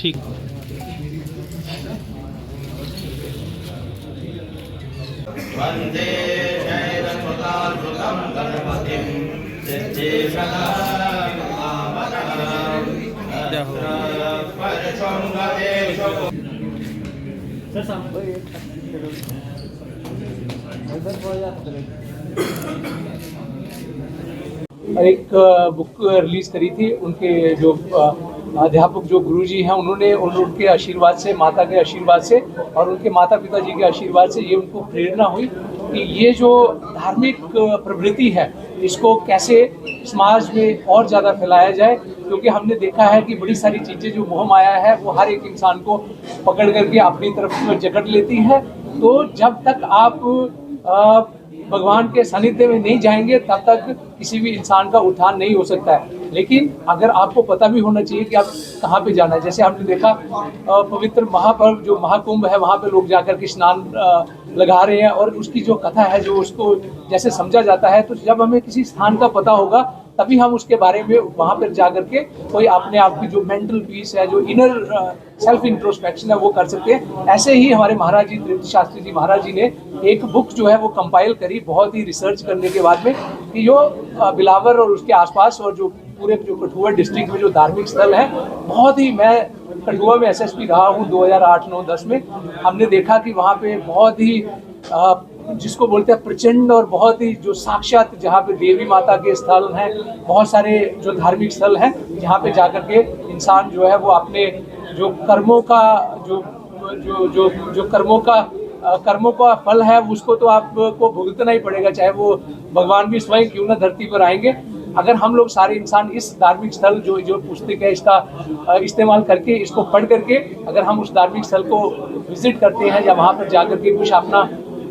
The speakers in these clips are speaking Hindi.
ठीक। वन्दे शैलसुताद्भुतं गणपतिं एक बुक रिलीज करी थी उनके जो अध्यापक जो गुरुजी हैं उन्होंने उनके आशीर्वाद से, माता के आशीर्वाद से और उनके माता पिता जी के आशीर्वाद से ये उनको प्रेरणा हुई कि ये जो धार्मिक प्रवृत्ति है इसको कैसे समाज में और ज़्यादा फैलाया जाए, क्योंकि हमने देखा है कि बड़ी सारी चीज़ें जो मोह माया है वो हर एक इंसान को पकड़ करके अपनी तरफ जकड़ लेती है। तो जब तक आप भगवान के सानिध्य में नहीं जाएंगे तब तक किसी भी इंसान का उत्थान नहीं हो सकता है। लेकिन अगर आपको पता भी होना चाहिए कि आप कहाँ पे जाना है, जैसे हमने देखा पवित्र महापर्व जो महाकुंभ है वहाँ पे लोग जाकर के स्नान लगा रहे हैं और उसकी जो कथा है जो उसको जैसे समझा जाता है, तो जब हमें किसी स्थान का पता होगा तभी हम उसके बारे में वहाँ पर जा करके कोई अपने आप की जो मेंटल पीस है, जो इनर सेल्फ इंट्रोस्पेक्शन है वो कर सकते हैं। ऐसे ही हमारे महाराज जी तृप्ति शास्त्री जी महाराज जी ने एक बुक जो है वो कंपाइल करी बहुत ही रिसर्च करने के बाद में कि जो बिलावर और उसके आसपास और जो पूरे जो कठुआ डिस्ट्रिक्ट में जो धार्मिक स्थल है, बहुत ही, मैं कठुआ में एसएसपी रहा हूँ 2008, 9, 10 में, हमने देखा कि वहाँ पे बहुत ही जिसको बोलते हैं प्रचंड और बहुत ही जो साक्षात जहाँ पे देवी माता के स्थल हैं, बहुत सारे जो धार्मिक स्थल हैं जहाँ पे जाकर के इंसान जो है वो अपने जो कर्मों का जो कर्मों का फल है उसको तो आपको भुगतना ही पड़ेगा, चाहे वो भगवान भी स्वयं क्यों ना धरती पर आएंगे। अगर हम लोग सारे इंसान इस धार्मिक स्थल जो पुस्तक है इसका इस्तेमाल करके, इसको पढ़ करके अगर हम उस धार्मिक स्थल को विजिट करते हैं या वहाँ पर जाकर के कुछ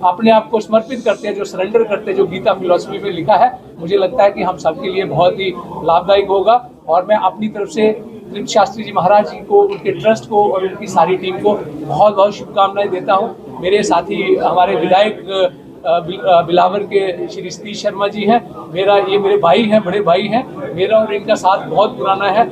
अपने आप को समर्पित करते हैं, जो सरेंडर करते हैं, जो गीता फिलॉसफी में लिखा है, मुझे लगता है कि हम सबके लिए बहुत ही लाभदायक होगा। और मैं अपनी तरफ से तृप्ति शास्त्री जी महाराज जी को, उनके ट्रस्ट को और उनकी सारी टीम को बहुत बहुत शुभकामनाएं देता हूँ। मेरे साथी हमारे विधायक बिलावर के श्री सतीश शर्मा जी हैं, ये मेरे भाई हैं, बड़े भाई हैं। मेरा और इनका साथ बहुत पुराना है।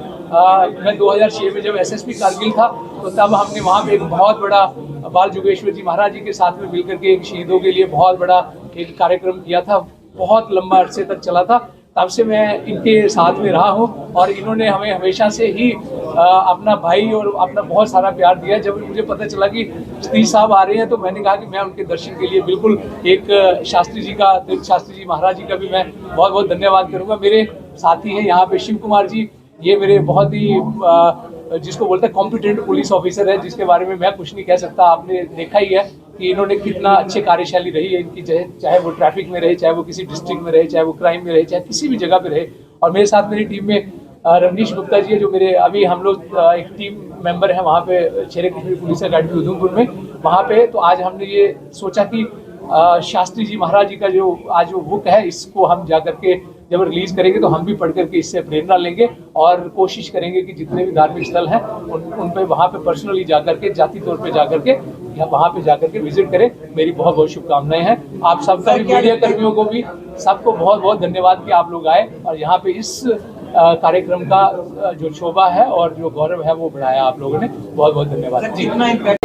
मैं 2006 में जब एसएसपी कारगिल था तो तब हमने वहाँ पे एक बहुत बड़ा बाल जोगेश्वर जी महाराज जी के साथ में मिलकर के एक शहीदों के लिए बहुत बड़ा एक कार्यक्रम किया था, बहुत लंबा अरसे तक चला था। तब से मैं इनके साथ में रहा हूँ और इन्होंने हमें हमेशा से ही अपना भाई और अपना बहुत सारा प्यार दिया। जब मुझे पता चला कि सतीश साहब आ रहे हैं तो मैंने कहा कि मैं उनके दर्शन के लिए बिल्कुल एक शास्त्री जी का, तृप्ति शास्त्री जी महाराज जी का भी मैं बहुत बहुत धन्यवाद करूँगा। मेरे साथी हैं यहाँ पे शिव कुमार जी, ये मेरे बहुत ही जिसको बोलते हैं कॉम्पिटेंट पुलिस ऑफिसर है, जिसके बारे में मैं कुछ नहीं कह सकता। आपने देखा ही है कि इन्होंने कितना अच्छे कार्यशैली रही है इनकी, चाहे वो ट्रैफिक में रहे, चाहे वो किसी डिस्ट्रिक्ट में रहे, चाहे वो क्राइम में रहे, चाहे किसी भी जगह पे रहे। और मेरे साथ मेरी टीम में रवनीश गुप्ता जी है, जो मेरे अभी हम लोग एक टीम मेंबर हैं वहाँ पे शेरे कश्मीर पुलिस अकेडमी उधमपुर में, वहाँ पे। तो आज हमने ये सोचा कि शास्त्री जी महाराज जी का जो आज वो बुक है इसको हम जाकर के जब रिलीज करेंगे तो हम भी पढ़ करके इससे प्रेरणा लेंगे और कोशिश करेंगे कि जितने भी धार्मिक स्थल हैं उन पे वहाँ पे पर्सनली जाकर के, जाति तौर पे जाकर के या वहाँ पे जाकर के विजिट करें। मेरी बहुत बहुत शुभकामनाएं हैं। आप सबका भी, मीडिया कर्मियों को भी, सबको बहुत बहुत धन्यवाद कि आप लोग आए और यहाँ पे इस कार्यक्रम का जो शोभा है और जो गौरव है वो बढ़ाया आप लोगों ने। बहुत बहुत धन्यवाद जी।